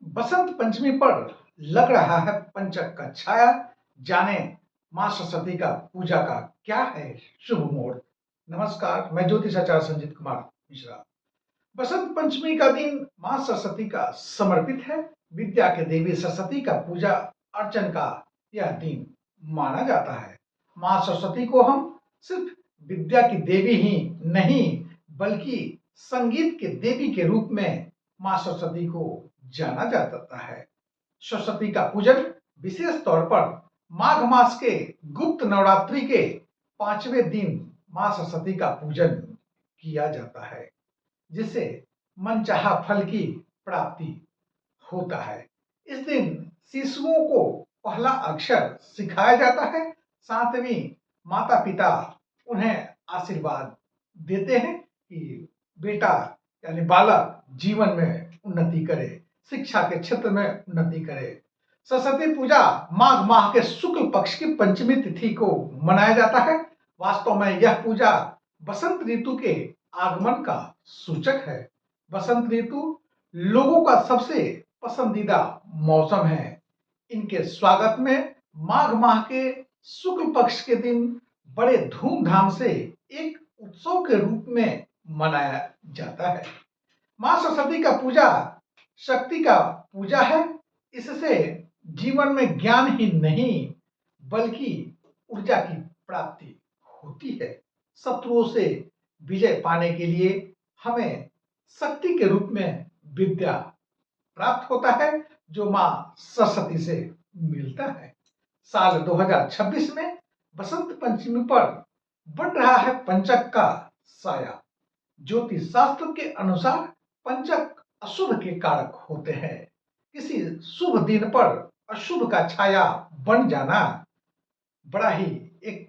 बसंत पंचमी पर लग रहा है पंचक का छाया। जाने मां सरस्वती का पूजा का क्या है शुभ मुहूर्त। नमस्कार, मैं ज्योतिष आचार्य संजीत कुमार मिश्रा। बसंत पंचमी का दिन मां सरस्वती का समर्पित है। विद्या के देवी सरस्वती का पूजा अर्चन का यह दिन माना जाता है। मां सरस्वती को हम सिर्फ विद्या की देवी ही नहीं बल्कि संगीत के देवी के रूप में मां सरस्वती को जाना जाता है। सरस्वती का पूजन विशेष तौर पर माघ मास के गुप्त नवरात्रि के 5वें दिन मां सरस्वती का पूजन किया जाता है, जिससे मनचाहा फल की प्राप्ति होता है। इस दिन शिशुओं को पहला अक्षर सिखाया जाता है। साथ में माता पिता उन्हें आशीर्वाद देते हैं कि बेटा यानी बालक जीवन में उन्नति करे, शिक्षा के क्षेत्र में उन्नति करे। सरस्वती पूजा माघ माह के शुक्ल पक्ष की पंचमी तिथि को मनाया जाता है। वास्तव में यह पूजा बसंत ऋतु के आगमन का सूचक है। बसंत ऋतु लोगों का सबसे पसंदीदा मौसम है। इनके स्वागत में माघ माह के शुक्ल पक्ष के दिन बड़े धूमधाम से एक उत्सव के रूप में मनाया जाता है। मां सरस्वती का पूजा शक्ति का पूजा है। इससे जीवन में ज्ञान ही नहीं बल्कि ऊर्जा की प्राप्ति होती है। शत्रुओं से विजय पाने के लिए हमें शक्ति के रूप में विद्या प्राप्त होता है, जो मां सरस्वती से मिलता है। साल 2026 में बसंत पंचमी पर बन रहा है पंचक का साया। ज्योतिष शास्त्र के अनुसार पंचक अशुभ के कारक होते हैं। किसी शुभ दिन पर अशुभ का छाया बन जाना बड़ा ही एक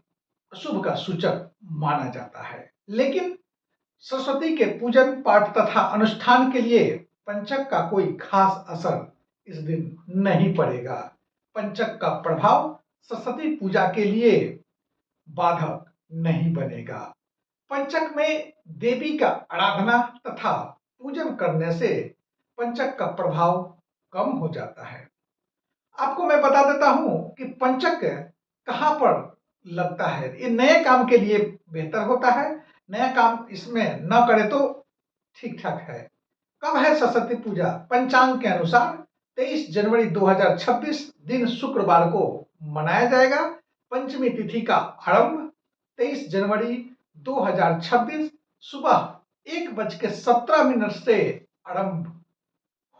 अशुभ का सूचक माना जाता है। लेकिन सरस्वती के पूजन पाठ तथा अनुष्ठान के लिए पंचक का कोई खास असर इस दिन नहीं पड़ेगा। पंचक का प्रभाव सरस्वती पूजा के लिए बाधक नहीं बनेगा। पंचक में देवी का आराधना तथा पूजन करने से पंचक का प्रभाव कम हो जाता है। आपको मैं बता देता हूं कि पंचक कहां पर लगता है। ये नए काम के लिए बेहतर होता है। नया काम इसमें न करे तो ठीक ठाक है। कब है सरस्वती पूजा? पंचांग के अनुसार 23 जनवरी 2026 दिन शुक्रवार को मनाया जाएगा। पंचमी तिथि का आरंभ 23 जनवरी 2026 सुबह 1:17 से आरंभ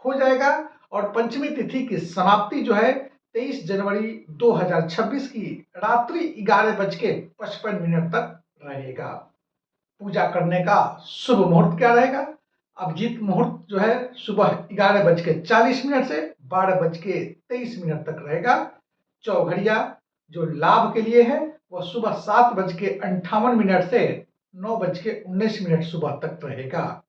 हो जाएगा और पंचमी तिथि की समाप्ति जो है 23 जनवरी 2026 की रात्रि 11:55 तक रहेगा। पूजा करने का शुभ मुहूर्त क्या रहेगा? अभिजीत मुहूर्त जो है सुबह 11:40 से 12:23 तक रहेगा। चौघड़िया जो लाभ के लिए है वह सुबह 7:58 से 9:19 सुबह तक रहेगा।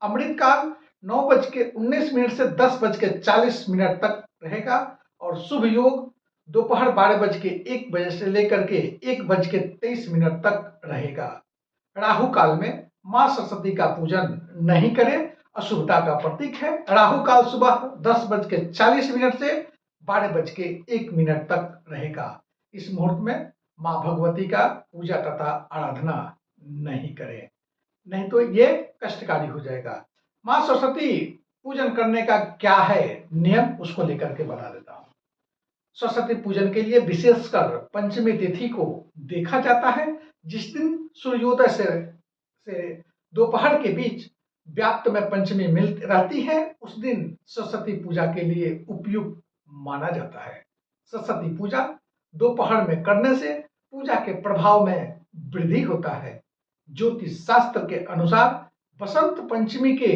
अमृतकाल 9:19 से 10:40 तक रहेगा और शुभ योग दोपहर 12:01 से लेकर के 1:23 तक रहेगा। राहु काल में मां सरस्वती का पूजन नहीं करें, अशुभता का प्रतीक है। राहु काल सुबह 10:40 से 12:01 तक रहेगा। इस मुहूर्त में मां भगवती का पूजा तथा आराधना नहीं करें, नहीं तो ये कष्टकारी हो जाएगा। मां सरस्वती पूजन करने का क्या है नियम, उसको लेकर के बता देता हूं। सरस्वती पूजन के लिए विशेषकर पंचमी तिथि को देखा जाता है। जिस दिन सूर्योदय से दोपहर के बीच व्याप्त में पंचमी मिल रहती है, उस दिन सरस्वती पूजा के लिए उपयुक्त माना जाता है। सरस्वती पूजा दोपहर में करने से पूजा के प्रभाव में वृद्धि होता है। ज्योतिष शास्त्र के अनुसार बसंत पंचमी के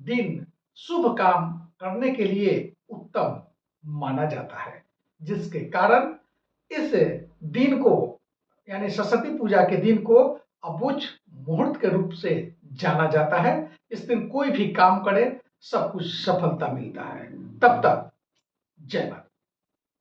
दिन शुभ काम करने के लिए उत्तम माना जाता है, जिसके कारण इस दिन को यानी सरस्वती पूजा के दिन को अबुझ मुहूर्त के रूप से जाना जाता है। इस दिन कोई भी काम करे सब कुछ सफलता मिलता है। तब तक जय माता।